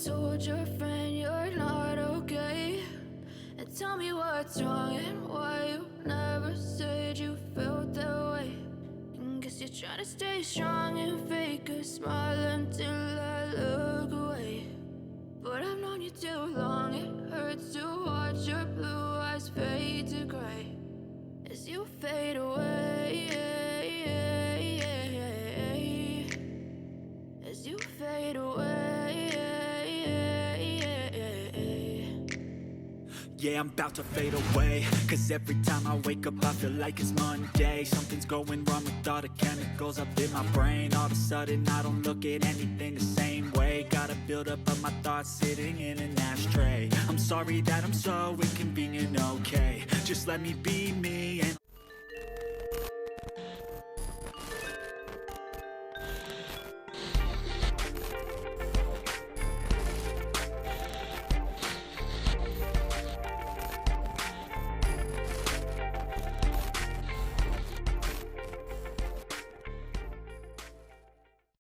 told your friend you're not okay, and tell me what's wrong and why you never said you felt that way. And guess you're trying to stay strong and fake a smile until I look away. But I've known you too long, it hurts to watch your blue eyes fade to gray as you fade away, as you fade away. Yeah, I'm about to fade away, cause every time I wake up I feel like it's Monday. Something's going wrong with all the chemicals up in my brain. All of a sudden I don't look at anything the same way. Gotta build up of my thoughts sitting in an ashtray. I'm sorry that I'm so inconvenient, okay? Just let me be me and